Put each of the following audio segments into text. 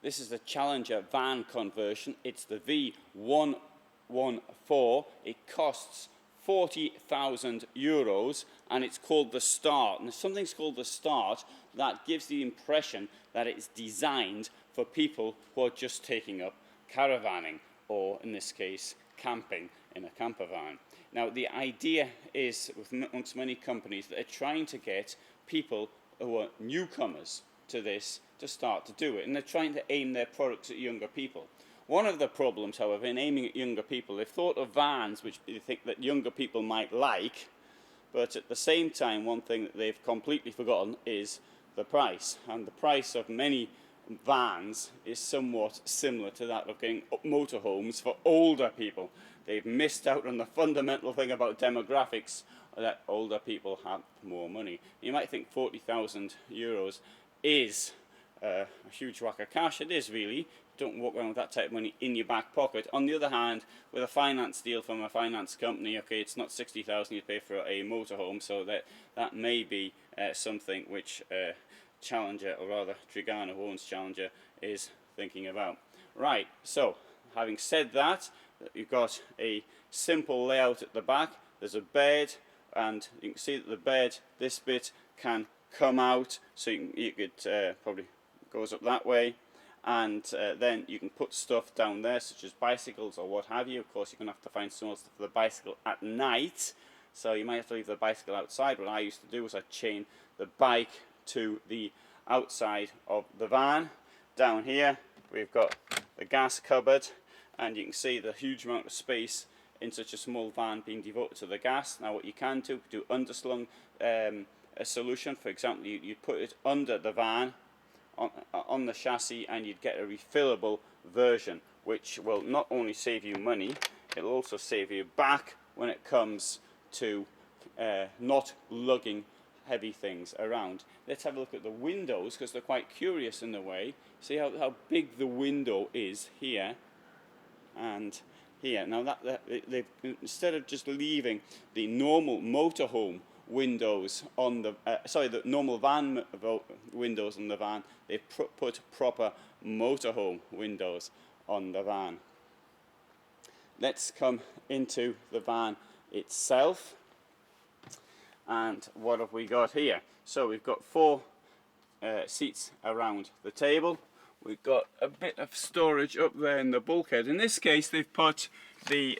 This is the Challenger van conversion. It's the V114. It costs 40,000 euros and it's called the Start. And something's called the Start that gives the impression that it's designed for people who are just taking up caravanning, or in this case, camping in a camper van. Now, the idea is, amongst many companies, that they're trying to get people who are newcomers to this to start to do it, and they're trying to aim their products at younger people. One of the problems, however, in aiming at younger people, they've thought of vans which they think that younger people might like, but at the same time, one thing that they've completely forgotten is the price. And the price of many vans is somewhat similar to that of getting motorhomes for older people. They've missed out on the fundamental thing about demographics, that older people have more money. You might think 40,000 euros is a huge whack of cash. It is really. Don't walk around with that type of money in your back pocket. On the other hand, with a finance deal from a finance company, okay, it's not 60,000 you pay for a motorhome, so that may be something which Challenger, or rather Trigano, who owns Challenger, is thinking about. Right, so having said that, you've got a simple layout at the back. There's a bed, and you can see that the bed, this bit can come out, so you could probably goes up that way, and then you can put stuff down there such as bicycles or what have you. Of course, you're going to have to find some stuff for the bicycle at night, so you might have to leave the bicycle outside. What I used to do was I'd chain the bike to the outside of the van. Down here we've got the gas cupboard, and you can see the huge amount of space in such a small van being devoted to the gas. Now what you can do underslung a solution. For example, you'd put it under the van on the chassis, and you'd get a refillable version, which will not only save you money, it'll also save you back when it comes to not lugging heavy things around. Let's have a look at the windows, because they're quite curious in a way. See how big the window is here and here. Now they've, instead of just leaving the normal motorhome windows on the the normal van windows on the van, they've put proper motorhome windows on the van. Let's come into the van itself, and what have we got here? So we've got 4 seats around the table. We've got a bit of storage up there in the bulkhead. In this case, they've put the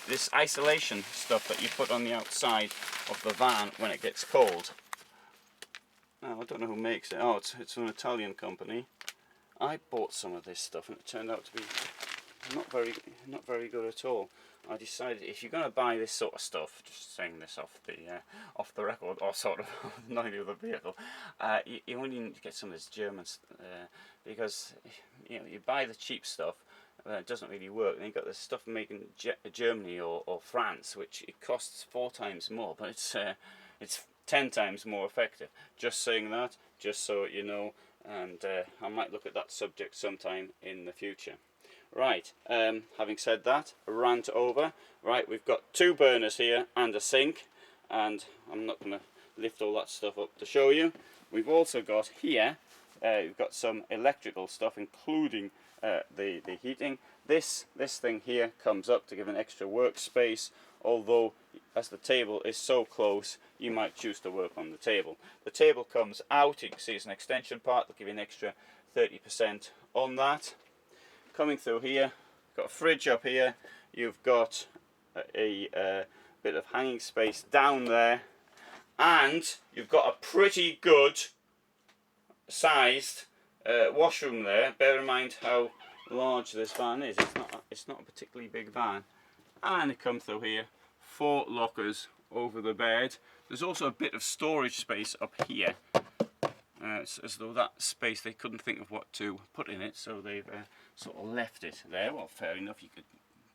this isolation stuff that you put on the outside of the van when it gets cold. Now, I don't know who makes it. Oh, it's an Italian company. I bought some of this stuff and it turned out to be not very good at all. I decided, if you're going to buy this sort of stuff, just saying this off the record, or sort of not the other vehicle, you only need to get some of this German, because you buy the cheap stuff, it doesn't really work. And you've got this stuff made in Germany or France, which it costs 4 times more, but it's 10 times more effective. Just saying that, just so you know, and I might look at that subject sometime in the future. Right, having said that, rant over. Right, we've got 2 burners here and a sink, and I'm not going to lift all that stuff up to show you. We've also got here, we've got some electrical stuff, including the heating. This thing here comes up to give an extra workspace, although as the table is so close, you might choose to work on the table. The table comes out, you can see it's an extension part, they'll give you an extra 30% on that. Coming through here, got a fridge up here, you've got a bit of hanging space down there, and you've got a pretty good sized washroom there. Bear in mind how large this van is. It's not a particularly big van. And it comes through here, 4 lockers over the bed. There's also a bit of storage space up here. It's as though that space, they couldn't think of what to put in it, so they've sort of left it there. Well, fair enough, you could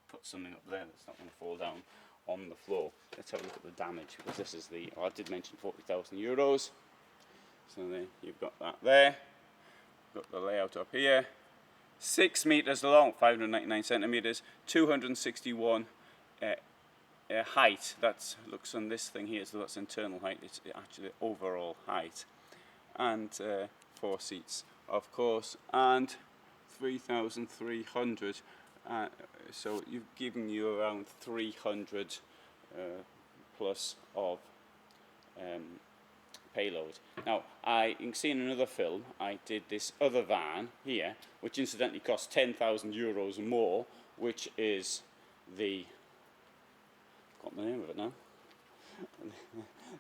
put something up there that's not going to fall down on the floor. Let's have a look at the damage, because this is the, I did mention 40,000 euros. So there, you've got that there. Got the layout up here. 6 meters long, 599 centimeters, 261 height. That looks on this thing here, so that's internal height. It's actually overall height. And 4 seats of course, and 3,300. So you've given you around 300 plus of payload. Now, you can see in another film, I did this other van here, which incidentally costs 10,000 euros more, which is the, I've got the name of it now,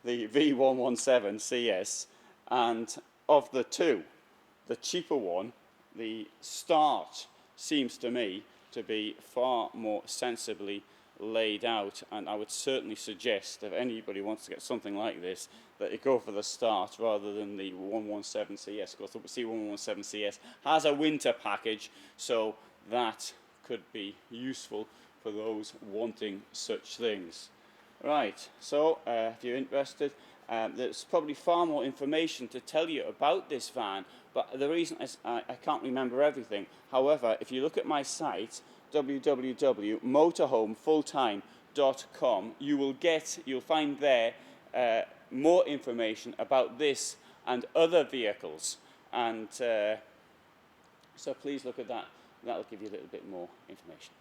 the V114 CS, and of the two, the cheaper one, the Start, seems to me to be far more sensibly laid out, and I would certainly suggest if anybody wants to get something like this that you go for the Start rather than the 117 CS, because the C117 CS has a winter package, so that could be useful for those wanting such things. Right, so if you're interested, there's probably far more information to tell you about this van, but the reason is I can't remember everything. However, if you look at my site, www.motorhomefulltime.com, you'll find there more information about this and other vehicles, and so please look at that. That'll give you a little bit more information.